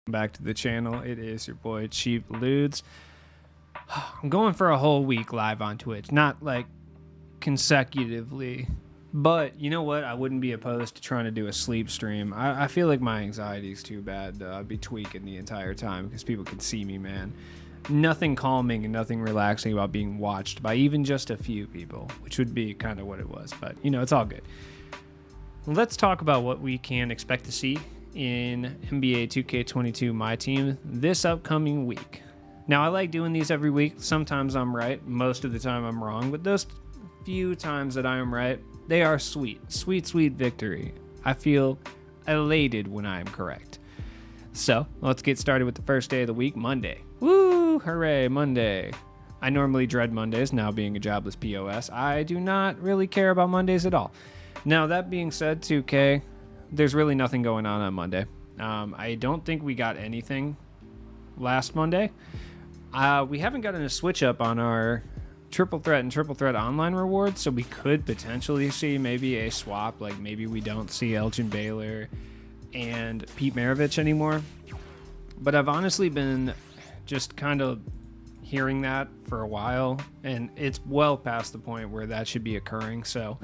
back to the channel. It is your boy Cheap Ludes. I'm going for a whole week live on Twitch, not like consecutively, but you know what? I wouldn't be opposed to trying to do a sleep stream. I feel like my anxiety is too bad. I'd be tweaking the entire time because people can see me, man. Nothing calming and nothing relaxing about being watched by even just a few people, which would be kind of what it was. But, it's all good. Let's talk about what we can expect to see in NBA 2K22 My Team this upcoming week. Now, I like doing these every week. Sometimes I'm right. Most of the time I'm wrong. But those few times that I am right, they are sweet. Sweet, sweet victory. I feel elated when I am correct. So, let's get started with the first day of the week, Monday. Woo! Hooray, Monday. I normally dread Mondays, now being a jobless POS. I do not really care about Mondays at all. Now, that being said, 2K, there's really nothing going on Monday. I don't think we got anything last Monday. We haven't gotten a switch up on our Triple Threat and Triple Threat online rewards, so we could potentially see maybe a swap, like maybe we don't see Elgin Baylor and Pete Maravich anymore. But I've honestly been just kind of hearing that for a while, and it's well past the point where that should be occurring, so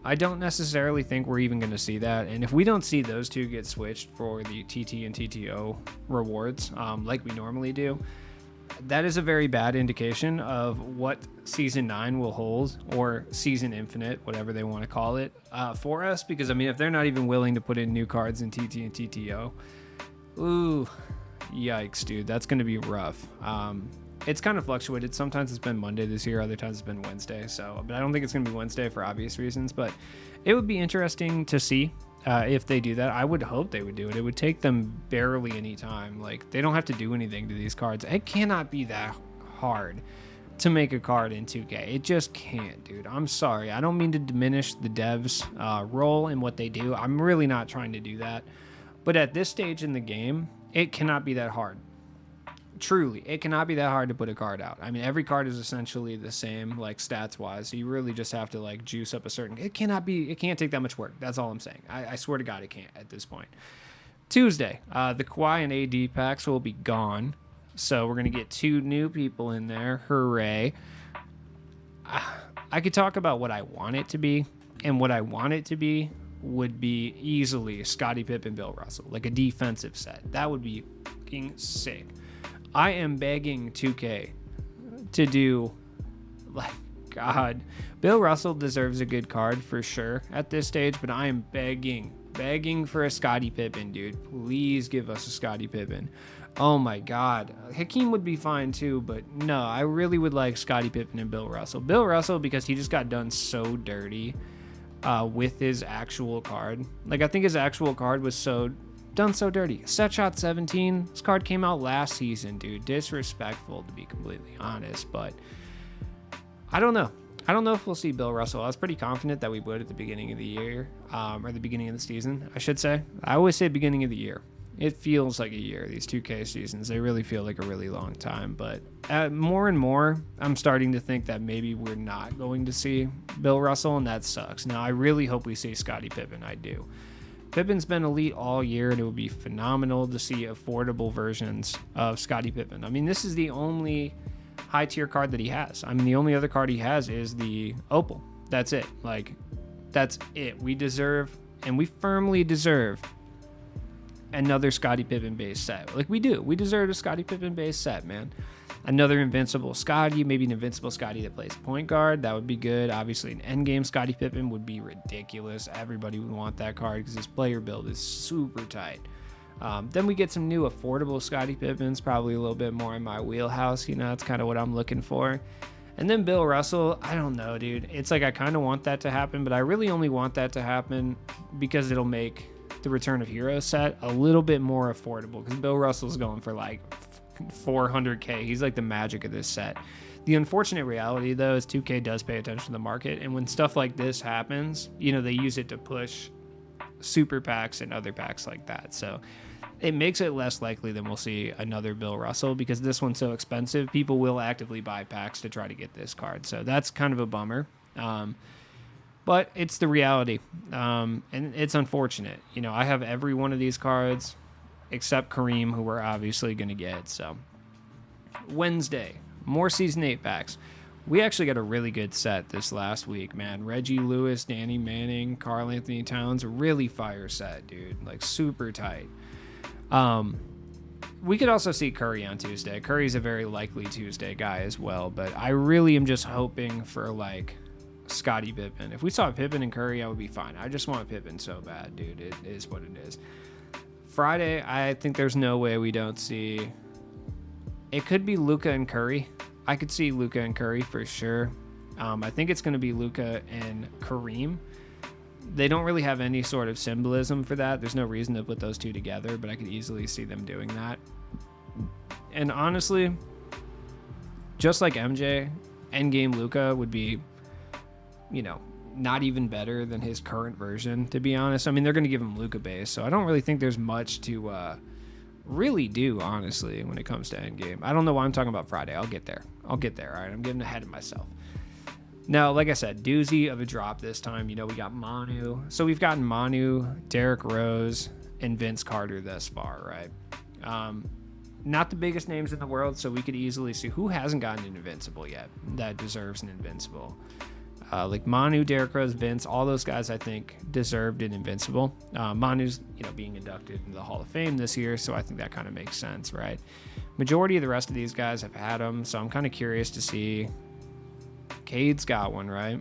I don't necessarily think we're even going to see that. And if we don't see those two get switched for the TT and TTO rewards like we normally do, that is a very bad indication of what Season 9 will hold, or Season Infinite, whatever they want to call it, for us. Because, if they're not even willing to put in new cards in TT and TTO, ooh, yikes, dude, that's going to be rough. It's kind of fluctuated. Sometimes it's been Monday this year, other times it's been Wednesday. But I don't think it's going to be Wednesday for obvious reasons. But it would be interesting to see if they do that. I would hope they would do it. It would take them barely any time. Like, they don't have to do anything to these cards. It cannot be that hard to make a card in 2K. It just can't, dude. I'm sorry. I don't mean to diminish the devs' role in what they do. I'm really not trying to do that. But at this stage in the game, it cannot be that hard. Truly, it cannot be that hard to put a card out. Every card is essentially the same, like, stats wise, so you really just have to like juice up a certain. It can't take that much work. That's all I'm saying. I swear to God, it can't at this point. Tuesday, the Kawhi and AD packs will be gone, so we're gonna get 2 new people in there. Hooray! I could talk about what I want it to be, and what I want it to be would be easily Scottie Pippen, Bill Russell, like a defensive set. That would be fucking sick. I am begging 2K to do, like, God, Bill Russell deserves a good card for sure at this stage, but I am begging for a Scottie Pippen, dude. Please give us a Scottie Pippen. Oh my God. Hakeem would be fine too, but no, I really would like Scottie Pippen and Bill Russell. Bill Russell, because he just got done so dirty with his actual card. Like, I think his actual card was done so dirty. Set shot 17. This card came out last season, dude. Disrespectful, to be completely honest. But I don't know. I don't know if we'll see Bill Russell. I was pretty confident that we would at the beginning of the year, or the beginning of the season, I should say. I always say beginning of the year. It feels like a year. These 2K seasons, they really feel like a really long time. But more and more, I'm starting to think that maybe we're not going to see Bill Russell, and that sucks. Now, I really hope we see Scottie Pippen. I do. Pippen's been elite all year, and it would be phenomenal to see affordable versions of Scottie Pippen. This is the only high-tier card that he has. The only other card he has is the Opal. That's it. Like, that's it. We deserve, and we firmly deserve, another Scottie Pippen-based set. Like, we do. We deserve a Scottie Pippen-based set, man. Another invincible Scottie, maybe an invincible Scottie that plays point guard. That would be good. Obviously, an endgame Scottie Pippen would be ridiculous. Everybody would want that card because his player build is super tight. Then we get some new affordable Scottie Pippens, probably a little bit more in my wheelhouse. That's kind of what I'm looking for. And then Bill Russell, I don't know, dude. It's like I kind of want that to happen, but I really only want that to happen because it'll make the Return of Heroes set a little bit more affordable, because Bill Russell's going for like 400k. He's like the magic of this set. The unfortunate reality, though, is 2K does pay attention to the market, and when stuff like this happens, they use it to push super packs and other packs like that. So it makes it less likely than we'll see another Bill Russell, because this one's so expensive. People will actively buy packs to try to get this card, so that's kind of a bummer. But it's the reality, and it's unfortunate. I have every one of these cards. except Kareem, who we're obviously going to get. So Wednesday, more Season 8 packs. We actually got a really good set this last week, man. Reggie Lewis, Danny Manning, Karl Anthony Towns, really fire set, dude. Like super tight. We could also see Curry on Tuesday. Curry's a very likely Tuesday guy as well, but I really am just hoping for like Scottie Pippen. If we saw Pippen and Curry, I would be fine. I just want Pippen so bad, dude. It is what it is. Friday, I think there's no way we don't see. It could be Luka and Curry. I could see Luka and Curry for sure. I think it's going to be Luka and Kareem. They don't really have any sort of symbolism for that. There's no reason to put those two together, but I could easily see them doing that. And honestly, just like MJ, Endgame Luka would be, not even better than his current version, to be honest. I mean, they're going to give him Luka base, so I don't really think there's much to really do, honestly, when it comes to Endgame. I don't know why I'm talking about Friday. I'll get there. All right? I'm getting ahead of myself. Now, like I said, doozy of a drop this time. We got Manu. So we've gotten Manu, Derrick Rose, and Vince Carter thus far, right? Not the biggest names in the world, so we could easily see who hasn't gotten an Invincible yet that deserves an Invincible. Like Manu, Derrick Rose, Vince, all those guys I think deserved an Invincible. Manu's, being inducted into the Hall of Fame this year, so I think that kind of makes sense, right? Majority of the rest of these guys have had them, so I'm kind of curious to see. Cade's got one, right?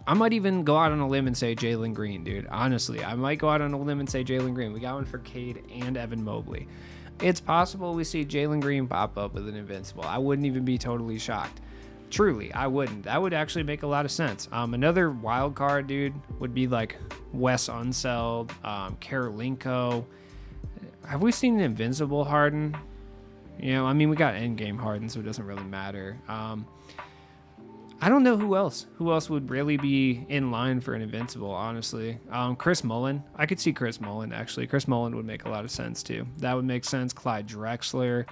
I might even go out on a limb and say Jalen Green, dude. Honestly, I might go out on a limb and say Jalen Green. We got one for Cade and Evan Mobley. It's possible we see Jalen Green pop up with an Invincible. I wouldn't even be totally shocked. Truly, I wouldn't. That would actually make a lot of sense. Another wild card, dude, would be like Wes Unseld, Karolinko. Have we seen an Invincible Harden? We got Endgame Harden, so it doesn't really matter. I don't know who else. Who else would really be in line for an Invincible, honestly? Chris Mullin. I could see Chris Mullin, actually. Chris Mullin would make a lot of sense, too. That would make sense. Clyde Drexler.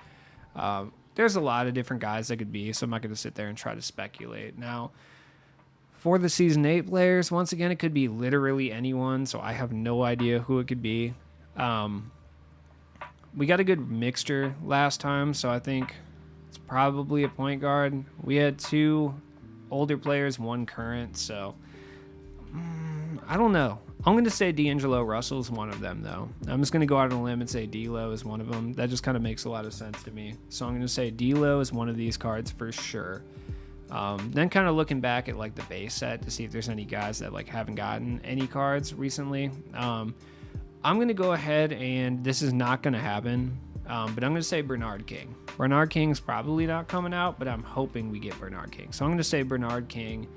There's a lot of different guys that could be, so I'm not going to sit there and try to speculate. Now, for the Season 8 players, once again, it could be literally anyone, so I have no idea who it could be. We got a good mixture last time, so I think it's probably a point guard. We had 2 older players, 1 current, so I don't know. I'm going to say D'Angelo Russell is one of them, though. I'm just going to go out on a limb and say D'Lo is one of them. That just kind of makes a lot of sense to me. So I'm going to say D'Lo is one of these cards for sure. Then kind of looking back at like the base set to see if there's any guys that like haven't gotten any cards recently. I'm going to go ahead and this is not going to happen, but I'm going to say Bernard King. Bernard King's probably not coming out, but I'm hoping we get Bernard King. So I'm going to say Bernard King.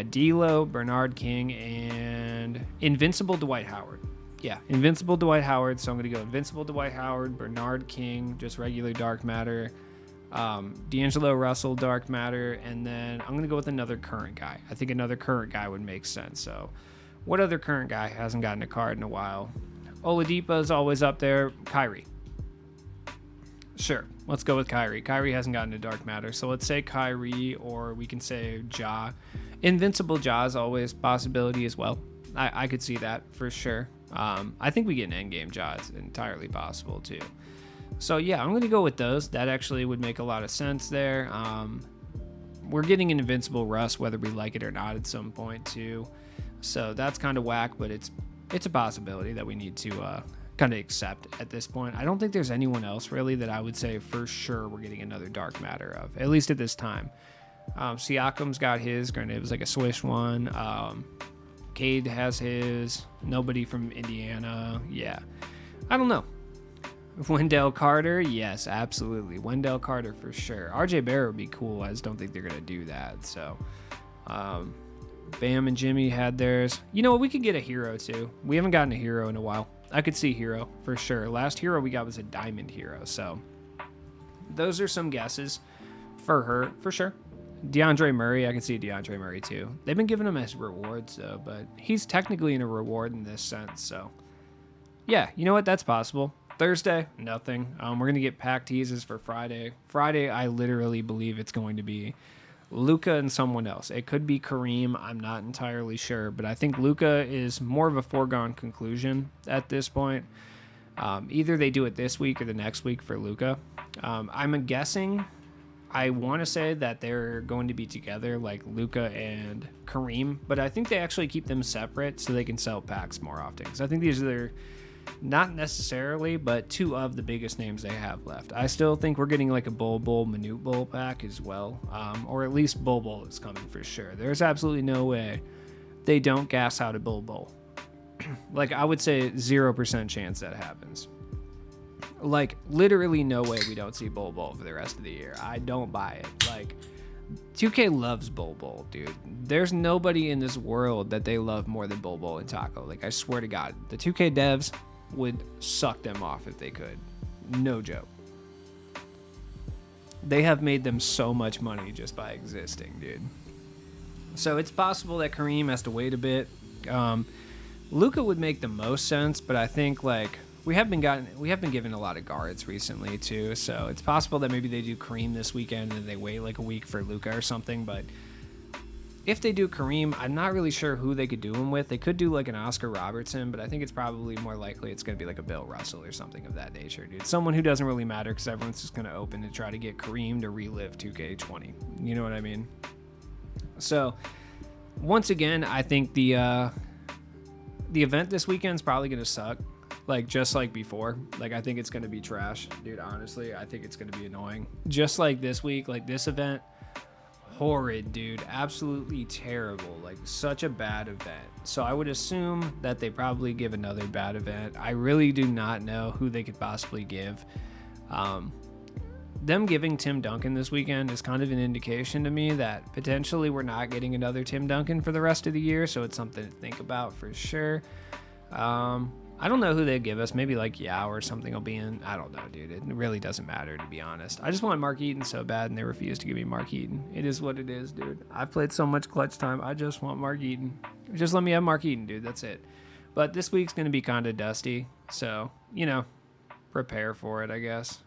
D'Lo, Bernard King, and Invincible Dwight Howard. Yeah, Invincible Dwight Howard. So I'm going to go Invincible Dwight Howard, Bernard King, just regular Dark Matter, D'Angelo Russell, Dark Matter, and then I'm going to go with another current guy. I think another current guy would make sense. So what other current guy hasn't gotten a card in a while? Oladipo is always up there. Kyrie. Sure, let's go with Kyrie. Kyrie hasn't gotten a Dark Matter, so let's say Kyrie, or we can say Ja. Invincible Ja is always a possibility as well. I could see that for sure. I think we get an Endgame Ja. It's entirely possible too. So yeah, I'm going to go with those. That actually would make a lot of sense there. We're getting an Invincible Russ, whether we like it or not, at some point too. So that's kind of whack, but it's a possibility that we need to kind of accept at this point. I don't think there's anyone else really that I would say for sure we're getting another Dark Matter of, at least at this time. Siakam's got his, granted it was like a swish one. Cade has his. Nobody from Indiana. Yeah, I don't know. Wendell Carter, yes, absolutely. Wendell Carter for sure. RJ Barrett would be cool. I just don't think they're gonna do that. So Bam and Jimmy had theirs. You know what, we could get a hero too. We haven't gotten a hero in a while. I could see hero for sure. Last hero we got was a diamond hero. So those are some guesses for her for sure. DeAndre Murray, I can see DeAndre Murray too. They've been giving him as rewards though, but he's technically in a reward in this sense. So yeah, you know what? That's possible. Thursday, nothing. We're going to get pack teases for Friday. Friday, I literally believe it's going to be Luka and someone else. It could be Kareem. I'm not entirely sure, but I think Luka is more of a foregone conclusion at this point. Either they do it this week or the next week for Luka. I'm guessing. I want to say that they're going to be together, like Luka and Kareem, but I think they actually keep them separate so they can sell packs more often. Because I think these are not necessarily, but two of the biggest names they have left. I still think we're getting like a Bol Bol Manute Bol pack as well, or at least Bol Bol is coming for sure. There's absolutely no way they don't gas out a Bol Bol. Like, I would say 0% chance that happens. Like, literally no way we don't see Bol Bol for the rest of the year. I don't buy it. Like, 2K loves Bol Bol, dude. There's nobody in this world that they love more than Bol Bol and Taco. Like, I swear to God, the 2K devs would suck them off if they could. No joke. They have made them so much money just by existing, dude. So it's possible that Kareem has to wait a bit. Luka would make the most sense, but I think, like, we have been given a lot of guards recently too, so it's possible that maybe they do Kareem this weekend and then they wait like a week for Luka or something. But if they do Kareem, I'm not really sure who they could do him with. They could do like an Oscar Robertson, but I think it's probably more likely it's going to be like a Bill Russell or something of that nature, dude. Someone who doesn't really matter because everyone's just going to open to try to get Kareem to relive 2K20. You know what I mean? So once again, I think the event this weekend is probably going to suck. Like, just like before. Like, I think it's going to be trash. Dude, honestly, I think it's going to be annoying. Just like this week, like this event, horrid, dude. Absolutely terrible. Like, such a bad event. So I would assume that they probably give another bad event. I really do not know who they could possibly give. Them giving Tim Duncan this weekend is kind of an indication to me that potentially we're not getting another Tim Duncan for the rest of the year. So it's something to think about for sure. I don't know who they'd give us. Maybe like Yao or something will be in. I don't know, dude. It really doesn't matter, to be honest. I just want Mark Eaton so bad, and they refuse to give me Mark Eaton. It is what it is, dude. I've played so much clutch time. I just want Mark Eaton. Just let me have Mark Eaton, dude. That's it. But this week's going to be kind of dusty. So, you know, prepare for it, I guess.